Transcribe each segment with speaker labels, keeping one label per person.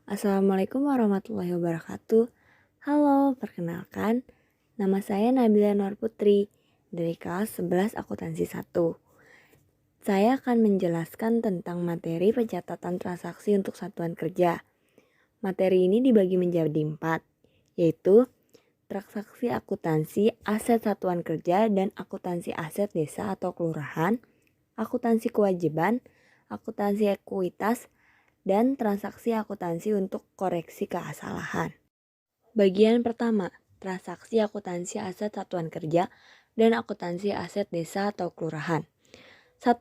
Speaker 1: Assalamualaikum warahmatullahi wabarakatuh. Halo, perkenalkan, nama saya Nabila Nur Putri dari kelas 11 Akuntansi 1. Saya akan menjelaskan tentang materi pencatatan transaksi untuk satuan kerja. Materi ini dibagi menjadi 4, yaitu transaksi akuntansi aset satuan kerja dan akuntansi aset desa atau kelurahan, akuntansi kewajiban, akuntansi ekuitas, dan transaksi akuntansi untuk koreksi kesalahan. Bagian pertama, transaksi akuntansi aset satuan kerja dan akuntansi aset desa atau kelurahan. 1.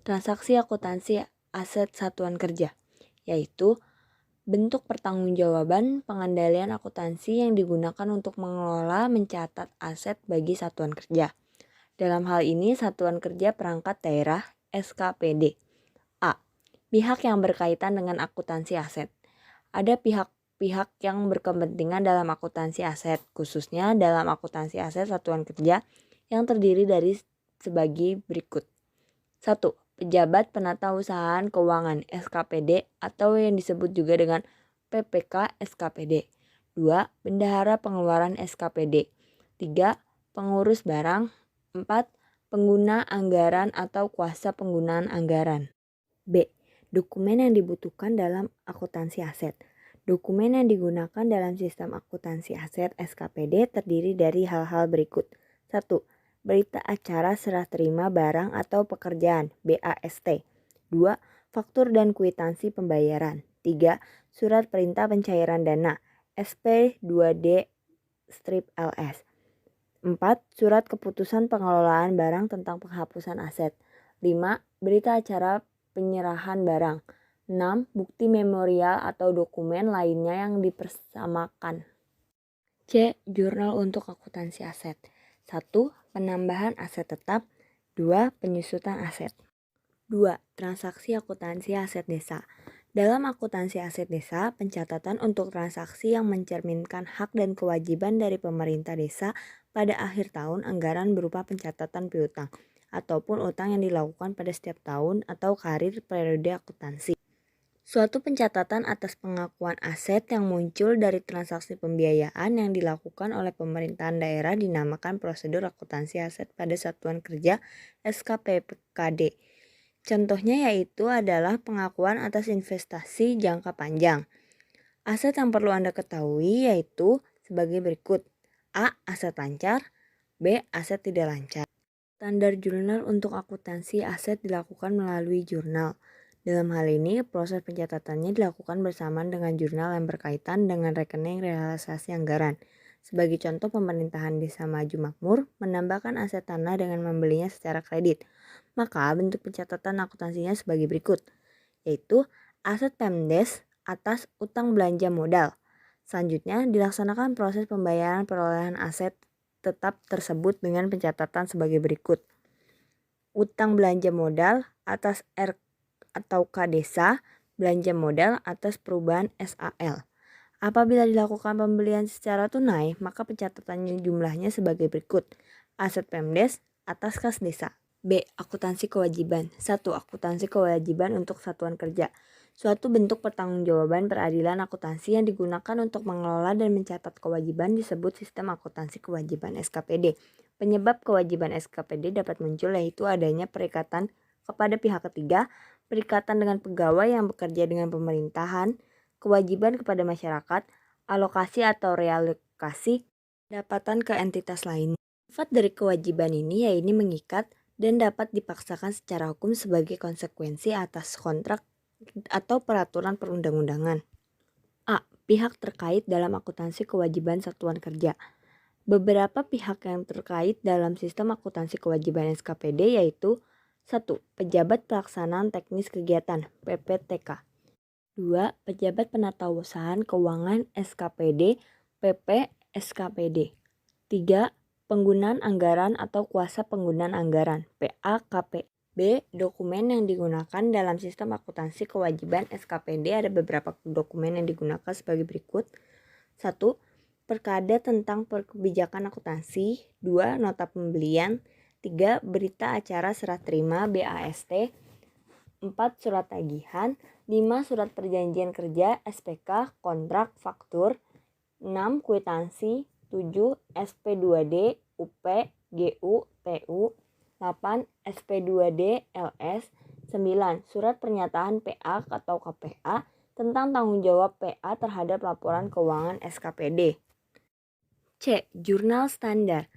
Speaker 1: Transaksi akuntansi aset satuan kerja, yaitu bentuk pertanggungjawaban pengendalian akuntansi yang digunakan untuk mengelola mencatat aset bagi satuan kerja. Dalam hal ini, satuan kerja perangkat daerah SKPD. A. Pihak yang berkaitan dengan akuntansi aset. Ada pihak-pihak yang berkepentingan dalam akuntansi aset, khususnya dalam akuntansi aset satuan kerja yang terdiri dari sebagai berikut. 1. Pejabat penata usahaan keuangan SKPD atau yang disebut juga dengan PPK SKPD. 2. Bendahara pengeluaran SKPD. 3. Pengurus barang. 4. Pengguna anggaran atau kuasa penggunaan anggaran. B. Dokumen yang dibutuhkan dalam akuntansi aset. Dokumen yang digunakan dalam sistem akuntansi aset SKPD terdiri dari hal-hal berikut. 1. Berita acara serah terima barang atau pekerjaan BAST. 2. Faktur dan kwitansi pembayaran. 3. Surat perintah pencairan dana SP2D-LS. 4. Surat keputusan pengelolaan barang tentang penghapusan aset. 5. Berita acara penyerahan barang. 6. Bukti memorial atau dokumen lainnya yang dipersamakan. C. Jurnal untuk akuntansi aset. 1. Penambahan aset tetap. 2. Penyusutan aset. 2. Transaksi akuntansi aset desa. Dalam akuntansi aset desa, pencatatan untuk transaksi yang mencerminkan hak dan kewajiban dari pemerintah desa pada akhir tahun anggaran berupa pencatatan piutang ataupun utang yang dilakukan pada setiap tahun atau karir periode akuntansi. Suatu pencatatan atas pengakuan aset yang muncul dari transaksi pembiayaan yang dilakukan oleh pemerintahan daerah dinamakan prosedur akuntansi aset pada satuan kerja SKPPKD. Contohnya yaitu adalah pengakuan atas investasi jangka panjang. Aset yang perlu Anda ketahui yaitu sebagai berikut. A. Aset lancar. B. Aset tidak lancar. Standar jurnal untuk akuntansi aset dilakukan melalui jurnal. Dalam hal ini, proses pencatatannya dilakukan bersamaan dengan jurnal yang berkaitan dengan rekening realisasi anggaran. Sebagai contoh, pemerintahan Desa Maju Makmur menambahkan aset tanah dengan membelinya secara kredit. Maka bentuk pencatatan akuntansinya sebagai berikut, yaitu aset Pemdes atas utang belanja modal. Selanjutnya, dilaksanakan proses pembayaran perolehan aset tetap tersebut dengan pencatatan sebagai berikut. Utang belanja modal atas R atau K desa, belanja modal atas perubahan SAL. Apabila dilakukan pembelian secara tunai, maka pencatatannya jumlahnya sebagai berikut. Aset Pemdes atas kas desa. B. Akuntansi kewajiban. 1. Akuntansi kewajiban untuk satuan kerja. Suatu bentuk pertanggungjawaban peradilan akuntansi yang digunakan untuk mengelola dan mencatat kewajiban disebut sistem akuntansi kewajiban SKPD. Penyebab kewajiban SKPD dapat muncul yaitu adanya perikatan kepada pihak ketiga, perikatan dengan pegawai yang bekerja dengan pemerintahan, kewajiban kepada masyarakat, alokasi atau realokasi pendapatan ke entitas lain. Sifat dari kewajiban ini yaitu mengikat dan dapat dipaksakan secara hukum sebagai konsekuensi atas kontrak atau peraturan perundang-undangan. A. Pihak terkait dalam akuntansi kewajiban satuan kerja. Beberapa pihak yang terkait dalam sistem akuntansi kewajiban SKPD yaitu 1. Pejabat pelaksanaan teknis kegiatan PPTK. 2. Pejabat penatausahaan keuangan SKPD PP SKPD. 3. Penggunaan anggaran atau kuasa penggunaan anggaran PAKP. B. Dokumen yang digunakan dalam sistem akuntansi kewajiban SKPD ada beberapa dokumen yang digunakan sebagai berikut. 1. Perkada tentang kebijakan akuntansi. 2. Nota pembelian. 3. Berita acara serah terima BAST. 4. Surat tagihan. 5. Surat perjanjian kerja, SPK, kontrak, faktur. 6. Kwitansi. 7. SP2D, UP, GU, TU. 8. SP2D, LS. 9. Surat pernyataan PA atau KPA tentang tanggung jawab PA terhadap laporan keuangan SKPD. C. Jurnal standar.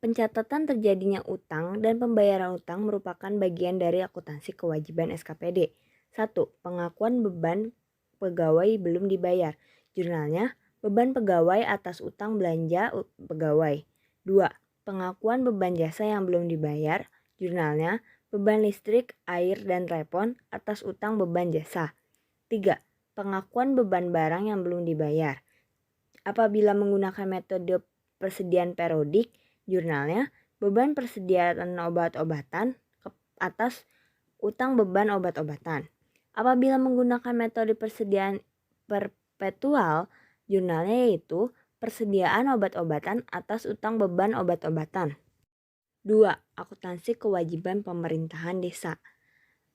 Speaker 1: Pencatatan terjadinya utang dan pembayaran utang merupakan bagian dari akuntansi kewajiban SKPD. 1. Pengakuan beban pegawai belum dibayar. Jurnalnya, beban pegawai atas utang belanja pegawai. 2. Pengakuan beban jasa yang belum dibayar. Jurnalnya, beban listrik, air, dan telepon atas utang beban jasa. 3. Pengakuan beban barang yang belum dibayar. Apabila menggunakan metode persediaan periodik, jurnalnya, beban persediaan obat-obatan atas utang beban obat-obatan. Apabila menggunakan metode persediaan perpetual, jurnalnya yaitu persediaan obat-obatan atas utang beban obat-obatan. 2. Akuntansi kewajiban pemerintahan desa.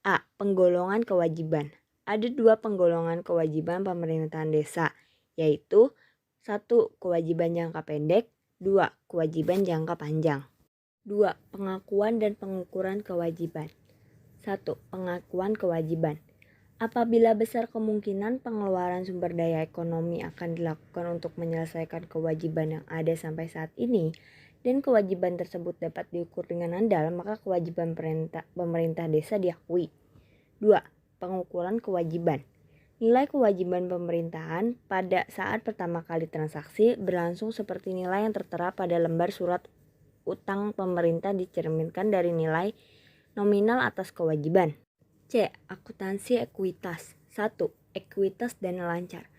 Speaker 1: A. Penggolongan kewajiban. Ada 2 penggolongan kewajiban pemerintahan desa, yaitu 1. Kewajiban jangka pendek. 2. Kewajiban jangka panjang. 2. Pengakuan dan pengukuran kewajiban. 1. Pengakuan kewajiban. Apabila besar kemungkinan pengeluaran sumber daya ekonomi akan dilakukan untuk menyelesaikan kewajiban yang ada sampai saat ini, dan kewajiban tersebut dapat diukur dengan andal, maka kewajiban pemerintah desa diakui. 2. Pengukuran kewajiban. Nilai kewajiban pemerintahan pada saat pertama kali transaksi berlangsung seperti nilai yang tertera pada lembar surat utang pemerintah dicerminkan dari nilai nominal atas kewajiban. C. Akuntansi ekuitas. 1. Ekuitas dana lancar.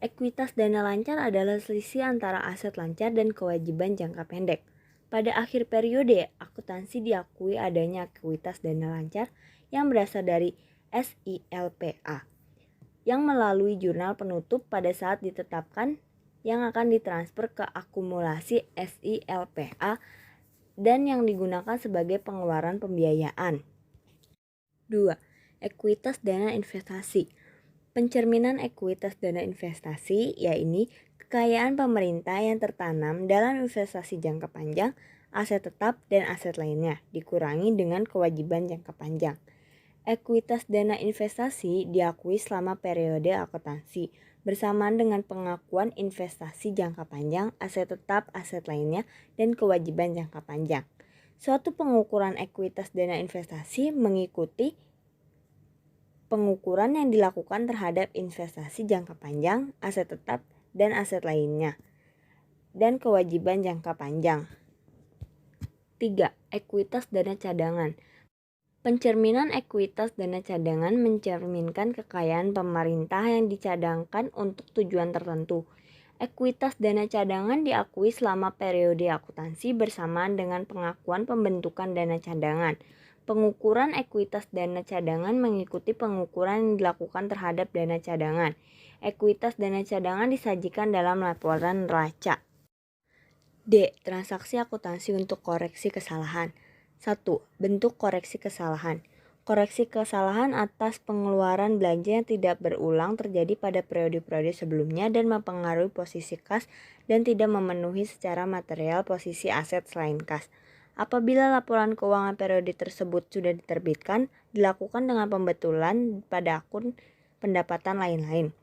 Speaker 1: Ekuitas dana lancar adalah selisih antara aset lancar dan kewajiban jangka pendek. Pada akhir periode, akuntansi diakui adanya ekuitas dana lancar yang berasal dari SILPA yang melalui jurnal penutup pada saat ditetapkan yang akan ditransfer ke akumulasi SILPA dan yang digunakan sebagai pengeluaran pembiayaan. 2. Ekuitas dana investasi. Pencerminan ekuitas dana investasi yaitu kekayaan pemerintah yang tertanam dalam investasi jangka panjang, aset tetap, dan aset lainnya dikurangi dengan kewajiban jangka panjang. Ekuitas dana investasi diakui selama periode akuntansi bersamaan dengan pengakuan investasi jangka panjang, aset tetap, aset lainnya, dan kewajiban jangka panjang. Suatu pengukuran ekuitas dana investasi mengikuti pengukuran yang dilakukan terhadap investasi jangka panjang, aset tetap, dan aset lainnya, dan kewajiban jangka panjang. 3. Ekuitas dana cadangan. Pencerminan ekuitas dana cadangan mencerminkan kekayaan pemerintah yang dicadangkan untuk tujuan tertentu. Ekuitas dana cadangan diakui selama periode akuntansi bersamaan dengan pengakuan pembentukan dana cadangan. Pengukuran ekuitas dana cadangan mengikuti pengukuran yang dilakukan terhadap dana cadangan. Ekuitas dana cadangan disajikan dalam laporan neraca. D. Transaksi akuntansi untuk koreksi kesalahan. 1. Bentuk koreksi kesalahan. Koreksi kesalahan atas pengeluaran belanja yang tidak berulang terjadi pada periode-periode sebelumnya dan mempengaruhi posisi kas dan tidak memenuhi secara material posisi aset selain kas. Apabila laporan keuangan periode tersebut sudah diterbitkan, dilakukan dengan pembetulan pada akun pendapatan lain-lain.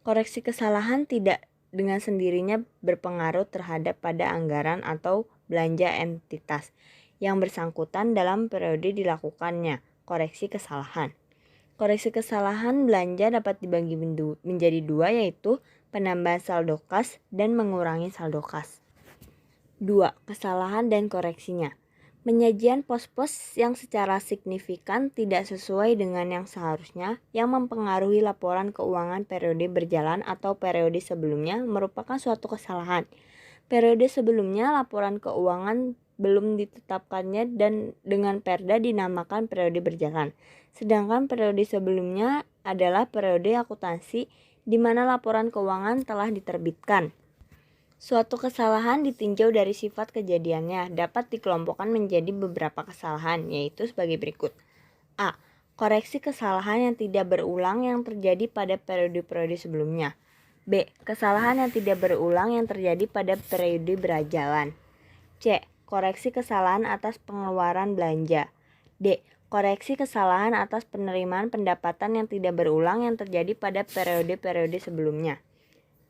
Speaker 1: Koreksi kesalahan tidak dengan sendirinya berpengaruh terhadap pada anggaran atau belanja entitas yang bersangkutan dalam periode dilakukannya koreksi kesalahan. Koreksi kesalahan belanja dapat dibagi menjadi 2, yaitu penambahan saldo kas dan mengurangi saldo kas. 2. Kesalahan dan koreksinya. Penyajian pos-pos yang secara signifikan tidak sesuai dengan yang seharusnya yang mempengaruhi laporan keuangan periode berjalan atau periode sebelumnya merupakan suatu kesalahan. Periode sebelumnya laporan keuangan belum ditetapkannya dan dengan perda dinamakan periode berjalan. Sedangkan periode sebelumnya adalah periode akuntansi di mana laporan keuangan telah diterbitkan. Suatu kesalahan ditinjau dari sifat kejadiannya dapat dikelompokkan menjadi beberapa kesalahan, yaitu sebagai berikut. A. Koreksi kesalahan yang tidak berulang yang terjadi pada periode-periode sebelumnya. B. Kesalahan yang tidak berulang yang terjadi pada periode berjalan. C. Koreksi kesalahan atas pengeluaran belanja. D. Koreksi kesalahan atas penerimaan pendapatan yang tidak berulang yang terjadi pada periode-periode sebelumnya.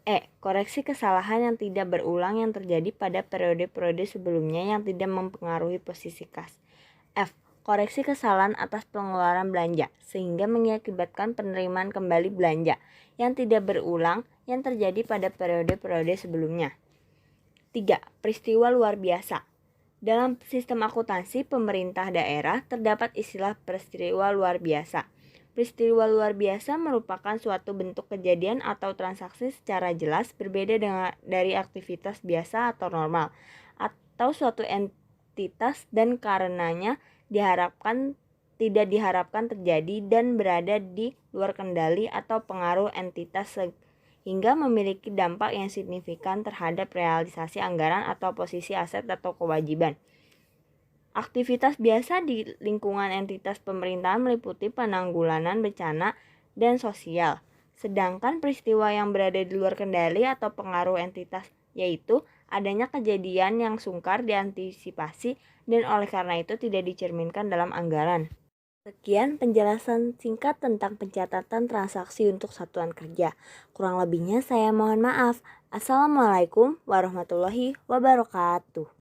Speaker 1: E. Koreksi kesalahan yang tidak berulang yang terjadi pada periode-periode sebelumnya yang tidak mempengaruhi posisi kas. F. Koreksi kesalahan atas pengeluaran belanja sehingga mengakibatkan penerimaan kembali belanja yang tidak berulang yang terjadi pada periode-periode sebelumnya. 3. Peristiwa luar biasa. Dalam sistem akuntansi pemerintah daerah terdapat istilah peristiwa luar biasa. Peristiwa luar biasa merupakan suatu bentuk kejadian atau transaksi secara jelas berbeda dari aktivitas biasa atau normal atau suatu entitas dan karenanya tidak diharapkan terjadi dan berada di luar kendali atau pengaruh entitas sehingga memiliki dampak yang signifikan terhadap realisasi anggaran atau posisi aset atau kewajiban. Aktivitas biasa di lingkungan entitas pemerintahan meliputi penanggulangan bencana dan sosial. Sedangkan peristiwa yang berada di luar kendali atau pengaruh entitas yaitu adanya kejadian yang sungkar diantisipasi dan oleh karena itu tidak dicerminkan dalam anggaran. Sekian penjelasan singkat tentang pencatatan transaksi untuk satuan kerja. Kurang lebihnya saya mohon maaf. Assalamualaikum warahmatullahi wabarakatuh.